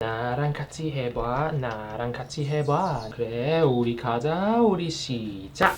나랑 같이 해봐, 나랑 같이 해봐. 그래, 우리 가자, 우리 시작.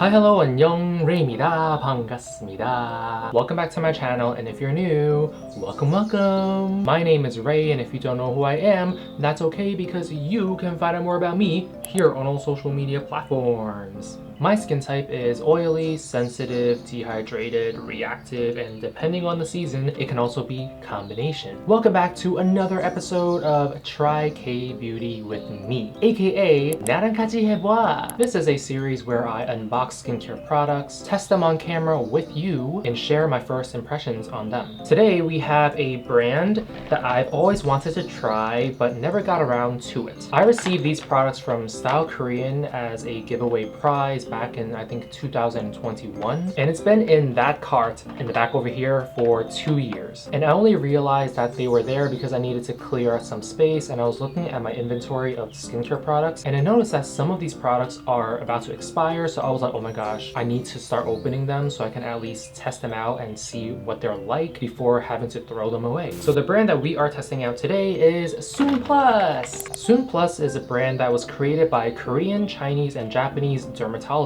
Hi, hello, 안녕, Ray입니다. 반갑습니다. Welcome back to my channel, and if you're new, welcome. My name is Ray, and if you don't know who I am, that's okay because you can find out more about me here on all social media platforms. My skin type is oily, sensitive, dehydrated, reactive, and depending on the season, it can also be combination. Welcome back to another episode of Try K-Beauty with me, aka 나랑 같이 해봐. This is a series where I unbox skincare products, test them on camera with you, and share my first impressions on them. Today we have a brand that I've always wanted to try but never got around to it. I received these products from Style Korean as a giveaway prize back in I think 2021, and it's been in that cart in the back over here for 2 years, and I only realized that they were there because I needed to clear out some space, and I was looking at my inventory of skincare products and I noticed that some of these products are about to expire, so I was like, oh my gosh, I need to start opening them so I can at least test them out and see what they're like before having to throw them away. So the brand that we are testing out today is Sunplus. Sunplus is a brand that was created by Korean, Chinese, and Japanese dermatologists.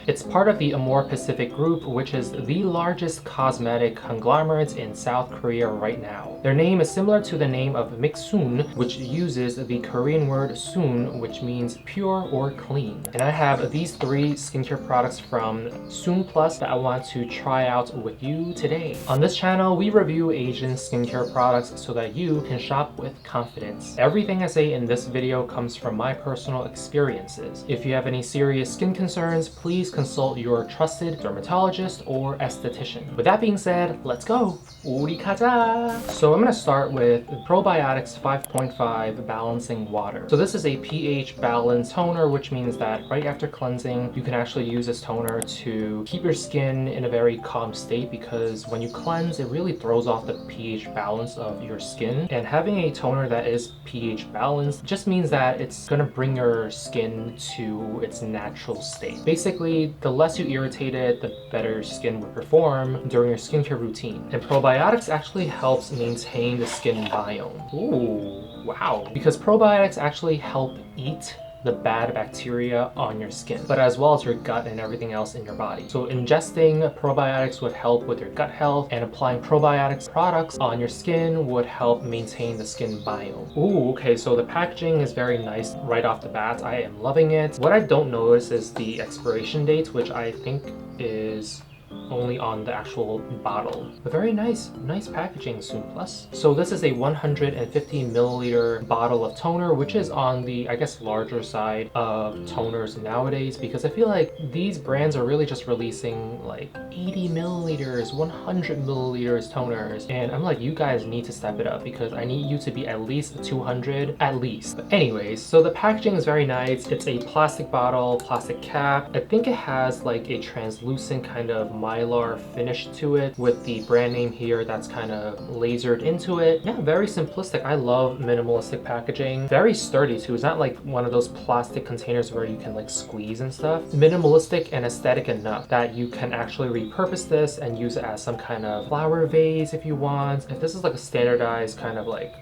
It's part of the Amore Pacific Group, which is the largest cosmetic conglomerate in South Korea right now. Their name is similar to the name of Mixun, which uses the Korean word sun, which means pure or clean. And I have these 3 skincare products from Sunplus that I want to try out with you today. On this channel, we review Asian skincare products so that you can shop with confidence. Everything I say in this video comes from my personal experiences. If you have any serious skin concerns, please consult your trusted dermatologist or esthetician. With that being said, let's go! 우리 가자! So I'm going to start with Probiotics 5.5 Balancing Water. So this is a pH balance toner, which means that right after cleansing, you can actually use this toner to keep your skin in a very calm state, because when you cleanse, it really throws off the pH balance of your skin. And having a toner that is pH balanced just means that it's going to bring your skin to its natural state. Basically, the less you irritate it, the better your skin will perform during your skincare routine. And probiotics actually helps maintain the skin biome. Ooh, wow. Because probiotics actually help eat the bad bacteria on your skin, but as well as your gut and everything else in your body. So ingesting probiotics would help with your gut health, and applying probiotics products on your skin would help maintain the skin biome. Ooh, okay, so the packaging is very nice right off the bat. I am loving it. What I don't notice is the expiration date, which I think is only on the actual bottle. But very nice packaging, Sunplus. So this is a 150 milliliter bottle of toner, which is on the, I guess, larger side of toners nowadays, because I feel like these brands are really just releasing like 80 milliliters, 100 milliliters toners, and I'm like, you guys need to step it up because I need you to be at least 200 at least. But anyways, so the packaging is very nice. It's a plastic bottle, plastic cap. I think it has like a translucent kind of mylar finish to it with the brand name here that's kind of lasered into it. Yeah, very simplistic. I love minimalistic packaging. Very sturdy too. It's not like one of those plastic containers where you can like squeeze and stuff. Minimalistic and aesthetic enough that you can actually repurpose this and use it as some kind of flower vase if you want. If this is like a standardized kind of like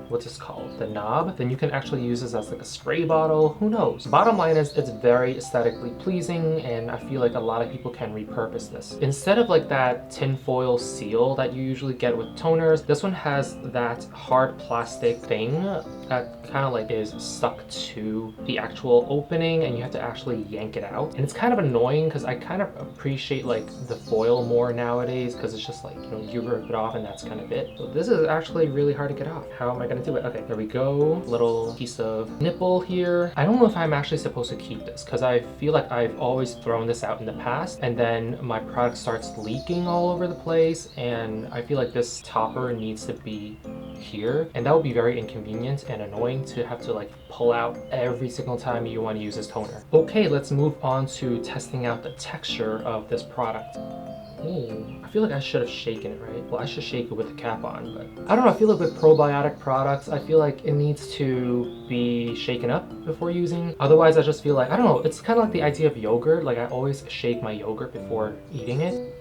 what's this called? The knob, then you can actually use this as like a spray bottle. Who knows? Bottom line is it's very aesthetically pleasing, and I feel like a lot of people can repurpose this. Instead of like that tinfoil seal that you usually get with toners, this one has that hard plastic thing that kind of like is stuck to the actual opening, and you have to actually yank it out. And it's kind of annoying because I kind of appreciate like the foil more nowadays, because it's just like, you know, you rip it off and that's kind of it. So this is actually really hard to get off. How am I gonna do it? Okay, there we go. Little piece of nipple here. I don't know if I'm actually supposed to keep this, because I feel like I've always thrown this out in the past, and then my product starts leaking all over the place, and I feel like this topper needs to be here, and that would be very inconvenient and annoying to have to like pull out every single time you want to use this toner. Okay, let's move on to testing out the texture of this product. Ooh, I feel like I should have shaken it, right? Well, I should shake it with the cap on, but I don't know. I feel like with probiotic products, I feel like it needs to be shaken up before using. Otherwise, I just feel like, I don't know, it's kind of like the idea of yogurt. Like I always shake my yogurt before eating it.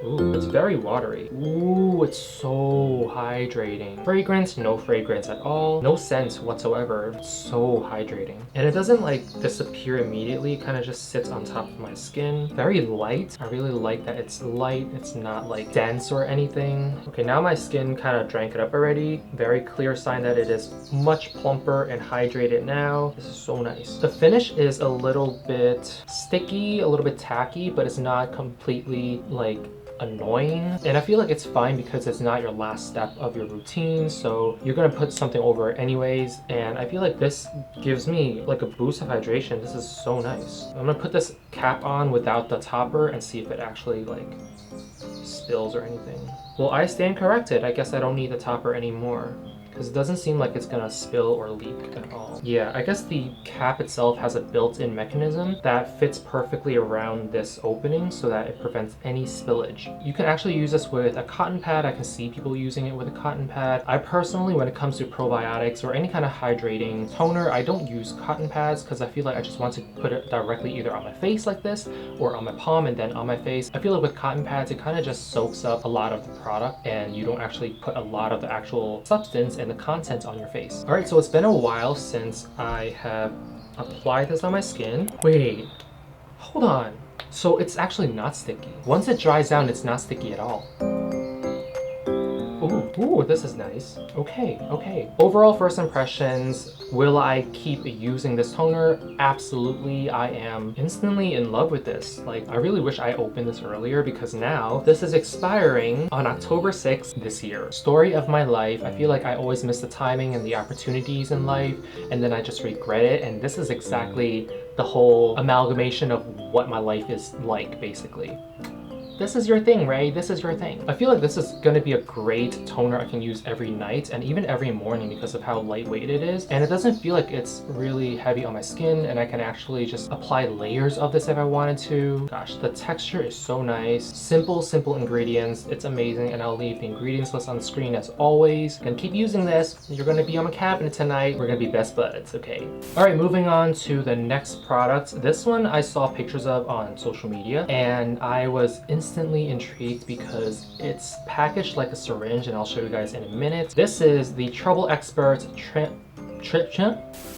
Ooh, it's very watery. Ooh, it's so hydrating. Fragrance, no fragrance at all. No scent whatsoever. It's so hydrating. And it doesn't like disappear immediately. It kind of just sits on top of my skin. Very light. I really like that it's light. It's not like dense or anything. Okay, now my skin kind of drank it up already. Very clear sign that it is much plumper and hydrated now. This is so nice. The finish is a little bit sticky, a little bit tacky, but it's not completely like annoying, and I feel like it's fine because it's not your last step of your routine, so you're gonna put something over it anyways, and I feel like this gives me like a boost of hydration. This is so nice. I'm gonna put this cap on without the topper and see if it actually like spills or anything. Well, I stand corrected. I guess I don't need the topper anymore, because it doesn't seem like it's gonna spill or leak at all. Yeah, I guess the cap itself has a built-in mechanism that fits perfectly around this opening so that it prevents any spillage. You can actually use this with a cotton pad. I can see people using it with a cotton pad. I personally, when it comes to probiotics or any kind of hydrating toner, I don't use cotton pads because I feel like I just want to put it directly either on my face like this or on my palm and then on my face. I feel like with cotton pads, it kind of just soaks up a lot of the product and you don't actually put a lot of the actual substance and the content on your face. All right, so it's been a while since I have applied this on my skin. Wait, hold on. So it's actually not sticky. Once it dries down, it's not sticky at all. Ooh, this is nice. Okay. Overall first impressions, will I keep using this toner? Absolutely. I am instantly in love with this. Like, I really wish I opened this earlier because now this is expiring on October 6th this year. Story of my life. I feel like I always miss the timing and the opportunities in life, and then I just regret it, and this is exactly the whole amalgamation of what my life is like, basically. This is your thing, Ray. This is your thing. I feel like this is going to be a great toner I can use every night and even every morning because of how lightweight it is. And it doesn't feel like it's really heavy on my skin, and I can actually just apply layers of this if I wanted to. Gosh, the texture is so nice. Simple ingredients. It's amazing, and I'll leave the ingredients list on the screen as always. Gonna keep using this. You're going to be on my cabinet tonight. We're going to be best buds, okay? All right, moving on to the next product. This one I saw pictures of on social media, and I was instantly intrigued because it's packaged like a syringe, and I'll show you guys in a minute. This is the Trouble Expert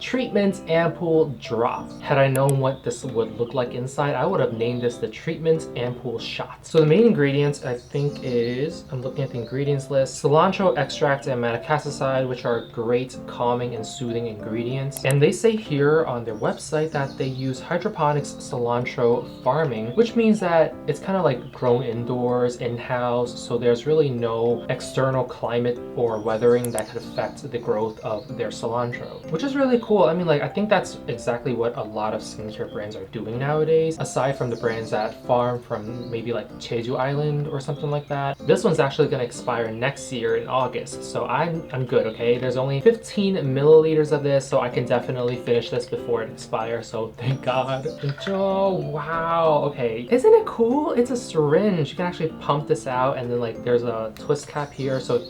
Treatment Ampoule Drop. Had I known what this would look like inside, I would have named this the Treatment Ampoule Shot. So the main ingredients I think is, I'm looking at the ingredients list, cilantro extract and madecassoside, which are great calming and soothing ingredients. And they say here on their website that they use hydroponics cilantro farming, which means that it's kind of like grown indoors, in-house, so there's really no external climate or weathering that could affect the growth of their cilantro, which is really cool. I mean, like, I think that's exactly what a lot of skincare brands are doing nowadays, aside from the brands that farm from maybe like Jeju Island or something like that. This one's actually gonna expire next year in August, so I'm good, okay? There's only 15 milliliters of this, so I can definitely finish this before it expires, so thank God. Oh, wow, okay. Isn't it cool? It's a syringe. You can actually pump this out, and then like there's a twist cap here, so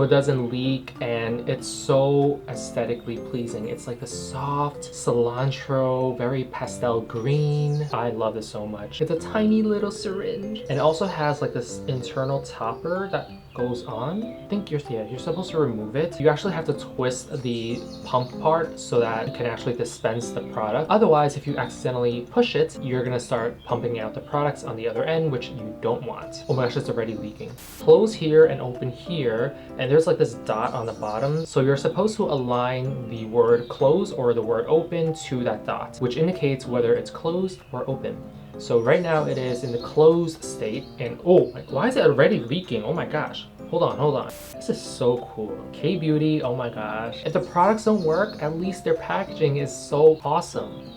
it doesn't leak, and it's so aesthetically pleasing. It's like the soft cilantro, very pastel green. I love this so much. It's a tiny little syringe, and it also has like this internal topper that goes on. I think you're supposed to remove it. You actually have to twist the pump part so that you can actually dispense the product. Otherwise, if you accidentally push it, you're gonna start pumping out the products on the other end, which you don't want. Oh my gosh, it's already leaking. Close here and open here, and there's like this dot on the bottom. So you're supposed to align the word close or the word open to that dot, which indicates whether it's closed or open. So right now it is in the closed state, and oh, like, why is it already leaking? Oh my gosh. Hold on. This is so cool. K-Beauty, oh my gosh. If the products don't work, at least their packaging is so awesome.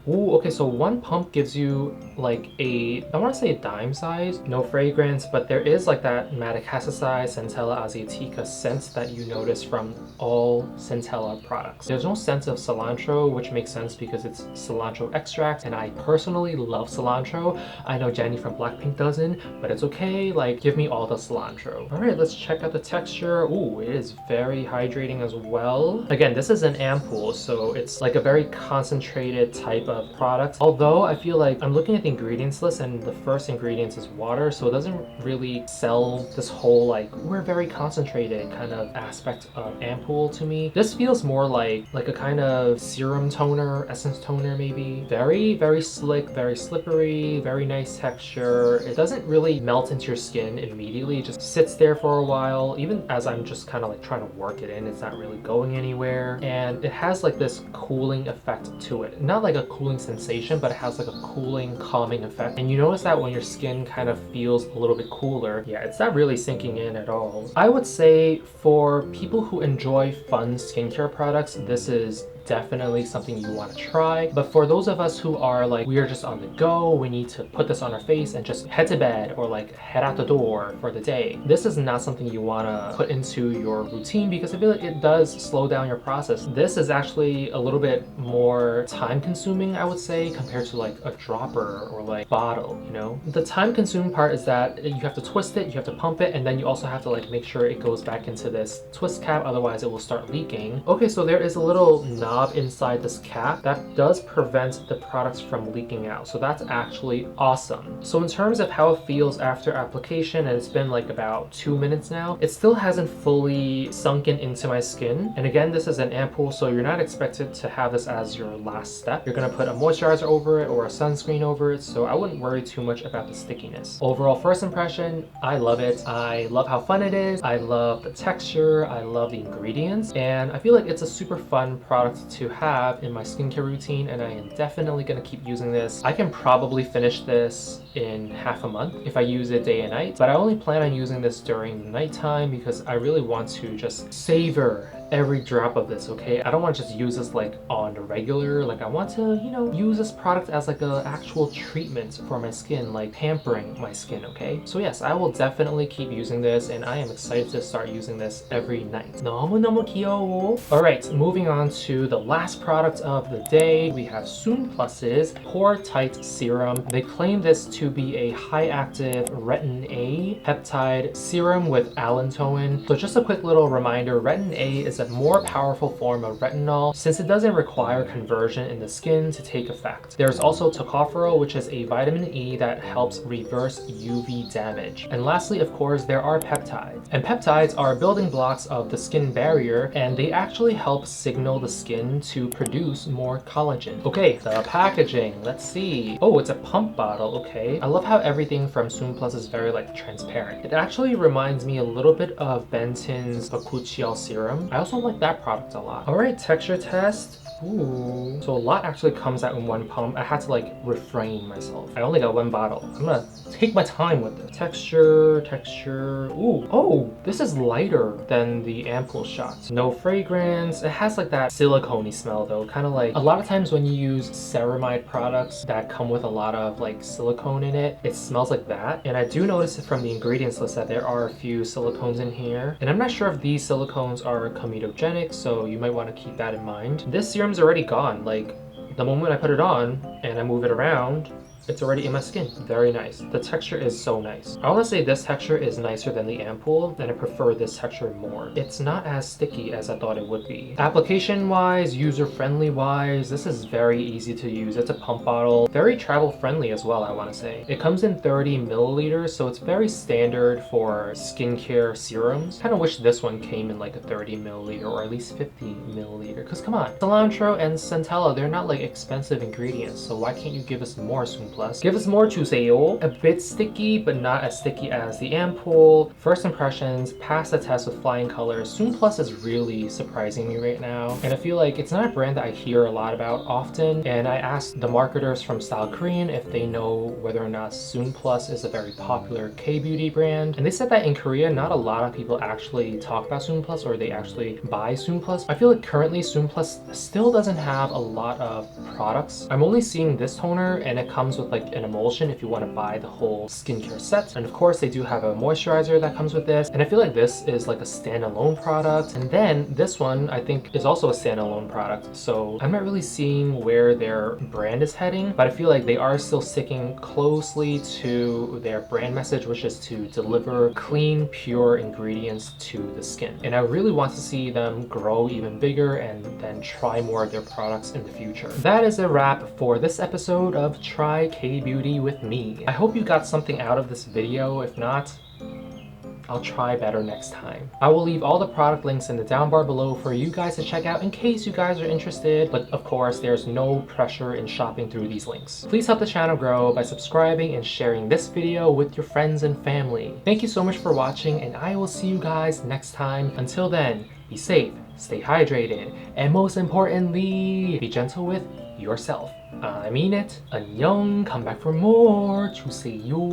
Ooh, okay, so one pump gives you like I want to say a dime size, no fragrance, but there is like that Madecassoside Centella asiatica scent that you notice from all Centella products. There's no scent of cilantro, which makes sense because it's cilantro extract, and I personally love cilantro. I know Jenny from Blackpink doesn't, but it's okay, like give me all the cilantro. All right, let's check out the texture. Ooh, it is very hydrating as well. Again, this is an ampoule, so it's like a very concentrated type of product. Although I feel like I'm looking at the ingredients list and the first ingredients is water, so it doesn't really sell this whole like we're very concentrated kind of aspect of ampoule to me. This feels more like a kind of serum toner, essence toner maybe. Very, very slick, very slippery, very nice texture. It doesn't really melt into your skin immediately. It just sits there for a while. Even as I'm just kind of like trying to work it in, it's not really going anywhere. And it has like this cooling effect to it. Not like a cooling sensation, but it has like a cooling, calming effect. And you notice that when your skin kind of feels a little bit cooler, yeah, it's not really sinking in at all. I would say for people who enjoy fun skincare products, this is definitely something you want to try. But for those of us who are like, we are just on the go, we need to put this on our face and just head to bed or like head out the door for the day, this is not something you want to put into your routine because I feel like it does slow down your process. This is actually a little bit more time consuming, I would say, compared to like a dropper or like bottle, you know? The time consuming part is that you have to twist it, you have to pump it, and then you also have to like make sure it goes back into this twist cap, otherwise it will start leaking. Okay, so there is a little knob inside this cap that does prevent the products from leaking out, so that's actually awesome. So in terms of how it feels after application, and it's been like about 2 minutes now, it still hasn't fully sunken into my skin. And again, this is an ampoule, so you're not expected to have this as your last step. You're gonna put a moisturizer over it or a sunscreen over it, so I wouldn't worry too much about the stickiness. Overall first impression, I love it. I love how fun it is. I love the texture. I love the ingredients, and I feel like it's a super fun product to have in my skincare routine, and I am definitely going to keep using this. I can probably finish this in half a month if I use it day and night, but I only plan on using this during the nighttime because I really want to just savor every drop of this, okay? I don't want to just use this like on the regular. Like I want to, you know, use this product as like a actual treatment for my skin, like pampering my skin, okay? So yes, I will definitely keep using this, and I am excited to start using this every night. 너무너무 귀여워. Alright, moving on to the last product of the day. We have Sunplus's Peptide Serum. They claim this to be a high-active retin A peptide serum with allantoin. So just a quick little reminder, retin A is a more powerful form of retinol since it doesn't require conversion in the skin to take effect. There's also tocopherol, which is a vitamin E that helps reverse UV damage. And lastly, of course, there are peptides. And peptides are building blocks of the skin barrier, and they actually help signal the skin to produce more collagen. Okay, the packaging, let's see. Oh, it's a pump bottle, okay. I love how everything from Sunplus is very like transparent. It actually reminds me a little bit of Benton's Bakuchiol serum. I also like that product a lot. All right, texture test. Ooh. So a lot actually comes out in one pump. I had to like refrain myself. I only got one bottle. I'm gonna take my time with it. Texture. Ooh. Oh, this is lighter than the ampoule shots. No fragrance. It has like that silicone-y smell though. Kind of like a lot of times when you use ceramide products that come with a lot of like silicone in it, it smells like that. And I do notice it from the ingredients list that there are a few silicones in here. And I'm not sure if these silicones are comedogenic, so you might want to keep that in mind. This serum's already gone. Like the moment I put it on and I move it around, it's already in my skin. Very nice. The texture is so nice. I want to say this texture is nicer than the ampoule, and I prefer this texture more. It's not as sticky as I thought it would be. Application wise, user friendly wise, this is very easy to use. It's a pump bottle. Very travel friendly as well, I want to say. It comes in 30 milliliters, so it's very standard for skincare serums. Kind of wish this one came in like a 30 milliliter or at least 50 milliliter. Because come on, cilantro and centella, they're not like expensive ingredients, so why can't you give us more Sunplus? 순플러스. Give us more 주세요. A bit sticky, but not as sticky as the Ampoule. First impressions, pass the test with flying colors. Sunplus is really surprising me right now. And I feel like it's not a brand that I hear a lot about often. And I asked the marketers from Style Korean if they know whether or not Sunplus is a very popular K-beauty brand. And they said that in Korea, not a lot of people actually talk about Sunplus or they actually buy Sunplus. I feel like currently Sunplus still doesn't have a lot of products. I'm only seeing this toner and it comes with like an emulsion if you want to buy the whole skincare set. And of course they do have a moisturizer that comes with this. And I feel like this is like a standalone product. And then this one I think is also a standalone product. So I'm not really seeing where their brand is heading, but I feel like they are still sticking closely to their brand message, which is to deliver clean, pure ingredients to the skin. And I really want to see them grow even bigger and then try more of their products in the future. That is a wrap for this episode of Try K-Beauty with me. I hope you got something out of this video. If not, I'll try better next time. I will leave all the product links in the down bar below for you guys to check out in case you guys are interested, but of course there's no pressure in shopping through these links. Please help the channel grow by subscribing and sharing this video with your friends and family. Thank you so much for watching and I will see you guys next time. Until then, be safe, stay hydrated, and most importantly, be gentle with yourself. I mean it. 안녕. Come back for more. 주세요.